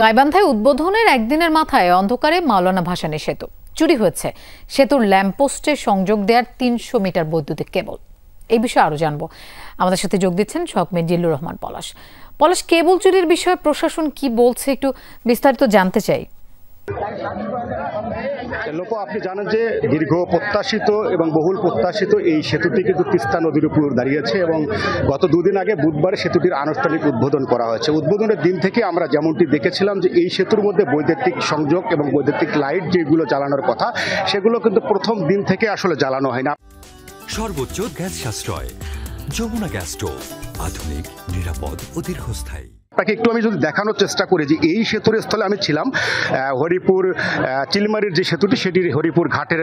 গাইবান্ধায় উদ্বোধনের একদিনের মাথায় অন্ধকারে মাওলানা ভাসানী সেতু চুরি হয়েছে। সেতুর ল্যাম্পপোস্টে সংযোগ দেওয়ার ৩০০ মিটার বৈদ্যুতিক কেবল। এই বিষয়ে আরো জানবো, আমাদের সাথে যোগ দিচ্ছেন সহকর্মী জিল্লুর রহমান পলাশ। পলাশ, কেবল চুরির বিষয়ে প্রশাসন কি বলছে, একটু বিস্তারিত জানতে চাই। আপনি জানেন যে দীর্ঘ প্রত্যাশিত এবং বহুল প্রত্যাশিত এই সেতুটি কিন্তু তিস্তা নদীর উপর দাঁড়িয়েছে এবং গত দুদিন আগে বুধবার সেতুটির আনুষ্ঠানিক উদ্বোধন করা হয়েছে। উদ্বোধনের দিন থেকে আমরা যেমনটি দেখেছিলাম যে এই সেতুর মধ্যে বৈদ্যুতিক সংযোগ এবং বৈদ্যুতিক লাইট যেগুলো জ্বালানোর কথা সেগুলো কিন্তু প্রথম দিন থেকে আসলে জ্বালানো হয় না। সর্বোচ্চ গ্যাস সাশ্রয়, যমুনা গ্যাস স্টোভ, আধুনিক, নিরাপদ ও দীর্ঘস্থায়ী। তাকে একটু আমি যদি দেখানোর চেষ্টা করি যে এই সেতুর স্থলে আমি ছিলাম হরিপুর চিলমারির যে সেতুটি, সেটির হরিপুর ঘাটের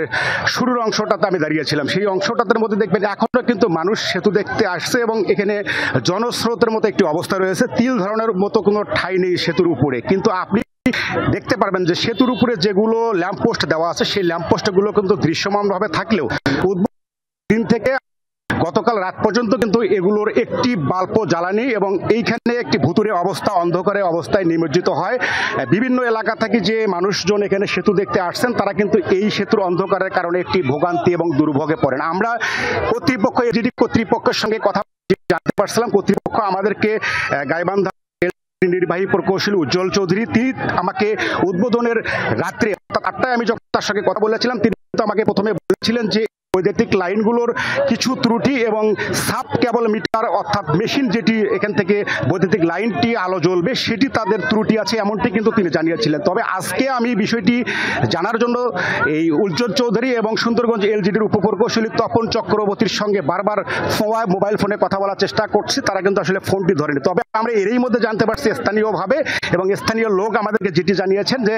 শুরুর অংশটাতে আমি দাঁড়িয়েছিলাম। সেই অংশটাতে মধ্যে দেখবেন এখনো কিন্তু মানুষ সেতু দেখতে আসছে এবং এখানে জনস্রোতের মতো একটি অবস্থা রয়েছে। তিল ধরনের মতো কোনো ঠাঁই নেই সেতুর উপরে, কিন্তু আপনি দেখতে পারবেন যে সেতুর উপরে যেগুলো ল্যাম্পপোস্ট দেওয়া আছে সেই ল্যাম্পপোস্টগুলো কিন্তু দৃশ্যমানভাবে থাকলেও দিন থেকে গতকাল রাত পর্যন্ত কিন্তু এগুলোর একটি বাল্বও জ্বালানি এবং এইখানে একটি ভুতুরে অবস্থা, অন্ধকারে অবস্থায় নিমজ্জিত হয়। বিভিন্ন এলাকা থেকে যে মানুষজন এখানে সেতু দেখতে আসছেন তারা কিন্তু এই সেতুর অন্ধকারের কারণে একটি ভোগান্তি এবং দুর্ভোগে পড়েন। আমরা কর্তৃপক্ষ, এলজিডি কর্তৃপক্ষের সঙ্গে কথা জানতে পারছিলাম। কর্তৃপক্ষ আমাদেরকে গাইবান্ধা নির্বাহী প্রকৌশলী উজ্জ্বল চৌধুরী, তিনি আমাকে উদ্বোধনের রাত্রে 8টায় আমি যখন তার সঙ্গে কথা বলেছিলাম, তিনি আমাকে প্রথমে বলেছিলেন যে বৈদ্যুতিক লাইনগুলোর কিছু ত্রুটি এবং সাব কেবল মিটার অর্থাৎ মেশিন যেটি এখান থেকে বৈদ্যুতিক লাইনটি আলো জ্বলবে সেটি তাদের ত্রুটি আছে, এমনটি কিন্তু তিনি জানিয়েছিলেন। তবে আজকে আমি বিষয়টি জানার জন্য এই উজ্জ্বল চৌধুরী এবং সুন্দরগঞ্জ এলজিডির উপপ্রকৌশলী তপন চক্রবর্তীর সঙ্গে বারবার মোবাইল ফোনে কথা বলার চেষ্টা করছি, তারা কিন্তু আসলে ফোনটি ধরেনি। তবে আমরা এরই মধ্যে জানতে পারছি স্থানীয়ভাবে এবং স্থানীয় লোক আমাদেরকে যেটি জানিয়েছেন যে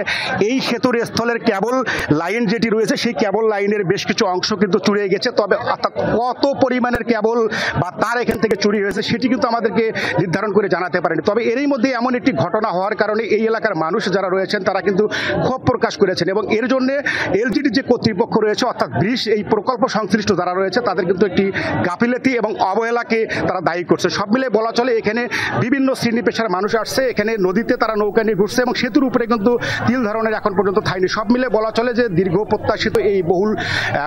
এই সেতুর স্থলের কেবল লাইন যেটি রয়েছে সেই কেবল লাইনের বেশ কিছু অংশ কিন্তু চুরিয়ে গেছে। তবে অর্থাৎ কত পরিমাণের কেবল বা তার এখান থেকে চুরি হয়েছে সেটি কিন্তু আমাদেরকে নির্ধারণ করে জানাতে পারেনি। তবে এরই মধ্যে এমন একটি ঘটনা হওয়ার কারণে এই এলাকার মানুষ যারা রয়েছেন তারা কিন্তু ক্ষোভ প্রকাশ করেছেন এবং এর জন্য এলজিডি যে কর্তৃপক্ষ রয়েছে অর্থাৎ ব্রিজ এই প্রকল্প সংশ্লিষ্ট যারা রয়েছে তাদের কিন্তু একটি গাফিলতি এবং অবহেলাকে তারা দায়ী করছে। সব মিলে বলা চলে এখানে বিভিন্ন শ্রেণী পেশার মানুষ আসছে, এখানে নদীতে তারা নৌকা নিয়ে ঘুরছে এবং সেতুর উপরে কিন্তু তিল ধরনের এখন পর্যন্ত থাইনি। সব মিলে বলা চলে যে দীর্ঘ প্রত্যাশিত এই বহুল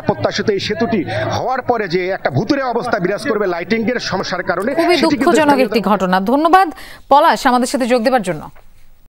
প্রত্যাশিত এই সেতুটি হওয়ার পরে যে একটা ভুতুরে অবস্থা বিরাজ করবে লাইটিং এর সমস্যার কারণে, খুবই দুঃখজনক একটি ঘটনা। ধন্যবাদ পলাশ আমাদের সাথে যোগ দেওয়ার জন্য।